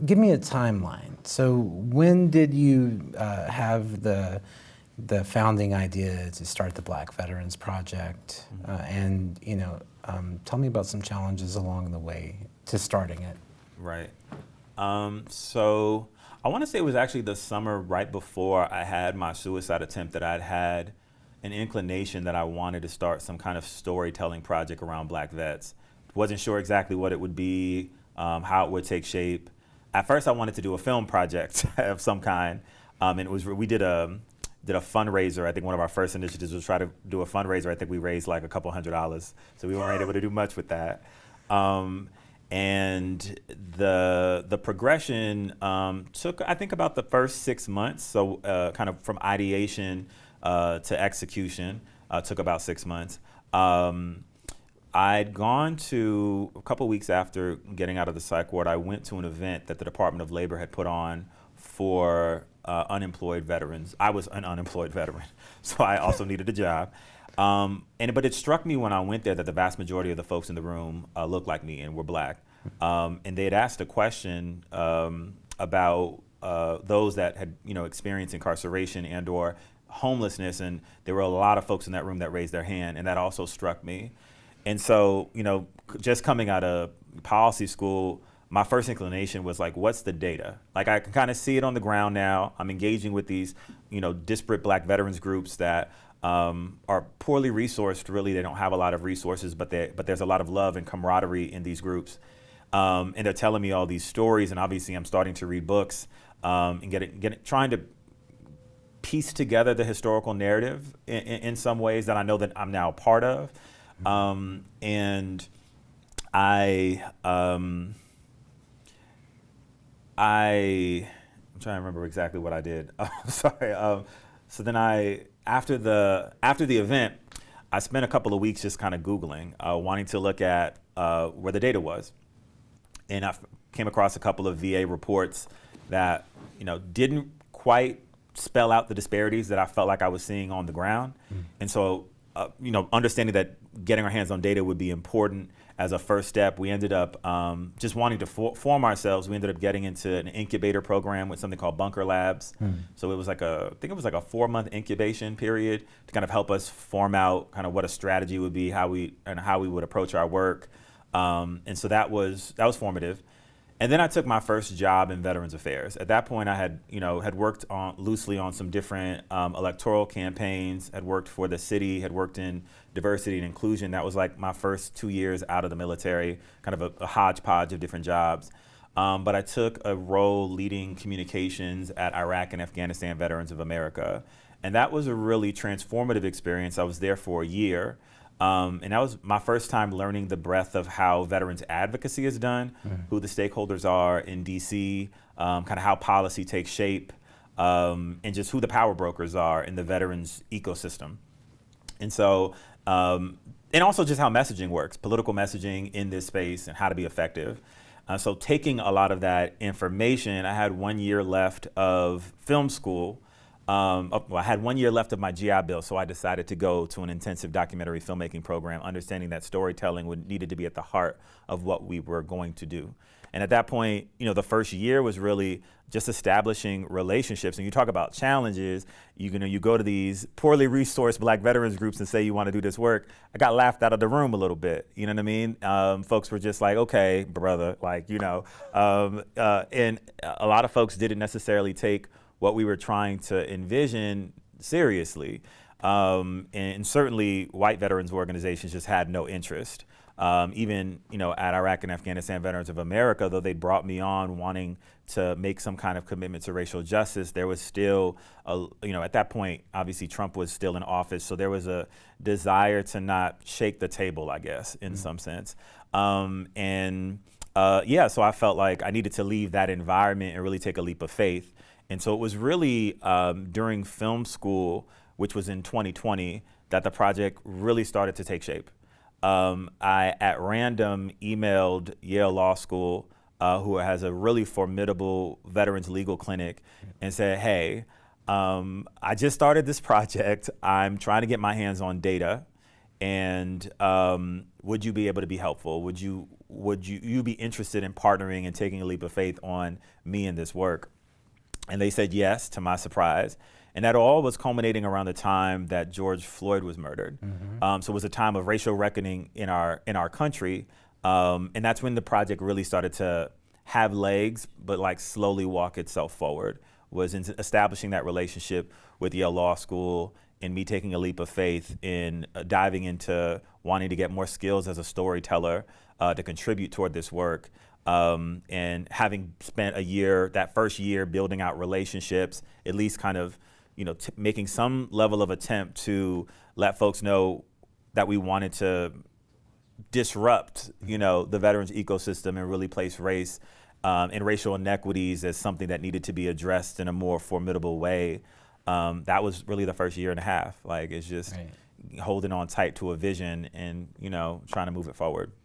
give me a timeline. So when did you have the founding idea to start the Black Veterans Project? And tell me about some challenges along the way to starting it. Right. So I want to say it was actually the summer right before I had my suicide attempt that I'd had an inclination that I wanted to start some kind of storytelling project around Black vets. Wasn't sure exactly what it would be, how it would take shape. At first I wanted to do a film project of some kind. And it was, we did a fundraiser. I think one of our first initiatives was try to do a fundraiser. I think we raised like a couple $100. So we weren't able to do much with that. And the progression took, I think, about the first 6 months. So kind of from ideation to execution took about 6 months. I'd gone to, a couple weeks after getting out of the psych ward, I went to an event that the Department of Labor had put on for unemployed veterans. I was an unemployed veteran, so I also needed a job. But it struck me when I went there that the vast majority of the folks in the room looked like me and were Black. And they had asked a question about those that had experienced incarceration and or homelessness, and there were a lot of folks in that room that raised their hand, and that also struck me. And so, just coming out of policy school, my first inclination was like, what's the data? Like, I can kind of see it on the ground now. I'm engaging with these, disparate Black veterans groups that are poorly resourced. Really, they don't have a lot of resources, but there's a lot of love and camaraderie in these groups. And they're telling me all these stories, and obviously I'm starting to read books and trying to piece together the historical narrative in some ways that I know that I'm now a part of. I'm trying to remember exactly what I did. Sorry. So then after the event, I spent a couple of weeks just kind of Googling, wanting to look at where the data was. And I came across a couple of VA reports that, didn't quite spell out the disparities that I felt like I was seeing on the ground. And so, understanding that getting our hands on data would be important as a first step, we ended up just wanting to form ourselves. We ended up getting into an incubator program with something called Bunker Labs. So it was like I think it was like a 4-month incubation period to kind of help us form out kind of what a strategy would be, how we would approach our work. And so that was formative. And then I took my first job in Veterans Affairs. At that point, I had worked loosely on some different electoral campaigns, had worked for the city, had worked in diversity and inclusion. That was like my first 2 years out of the military, kind of a hodgepodge of different jobs. But I took a role leading communications at Iraq and Afghanistan Veterans of America. And that was a really transformative experience. I was there for a year. And that was my first time learning the breadth of how veterans advocacy is done, who the stakeholders are in DC, kind of how policy takes shape, and just who the power brokers are in the veterans ecosystem. And so, and also just how messaging works, political messaging in this space and how to be effective. So taking a lot of that information, I had 1 year left of film school. I had 1 year left of my GI Bill, so I decided to go to an intensive documentary filmmaking program, understanding that storytelling needed to be at the heart of what we were going to do. And at that point, the first year was really just establishing relationships. And you talk about challenges, you go to these poorly resourced Black veterans groups and say you want to do this work. I got laughed out of the room a little bit, you know what I mean? Folks were just like, okay, brother, and a lot of folks didn't necessarily take what we were trying to envision seriously. And certainly white veterans organizations just had no interest. Even, at Iraq and Afghanistan Veterans of America, though they brought me on wanting to make some kind of commitment to racial justice, there was still, at that point, obviously Trump was still in office, so there was a desire to not shake the table, I guess, in some sense. So I felt like I needed to leave that environment and really take a leap of faith. And so it was really during film school, which was in 2020, that the project really started to take shape. I, at random, emailed Yale Law School, who has a really formidable veterans legal clinic, and said, hey, I just started this project. I'm trying to get my hands on data. and would you be able to be helpful? Would you be interested in partnering and taking a leap of faith on me in this work? And they said yes, to my surprise. And that all was culminating around the time that George Floyd was murdered. So it was a time of racial reckoning in our country. And that's when the project really started to have legs, but like slowly walk itself forward, was in establishing that relationship with Yale Law School and me taking a leap of faith in diving into wanting to get more skills as a storyteller to contribute toward this work. And having spent that first year building out relationships, at least kind of, making some level of attempt to let folks know that we wanted to disrupt, the veterans ecosystem and really place race and racial inequities as something that needed to be addressed in a more formidable way. That was really the first year and a half. Like, it's just holding on tight to a vision and, trying to move it forward.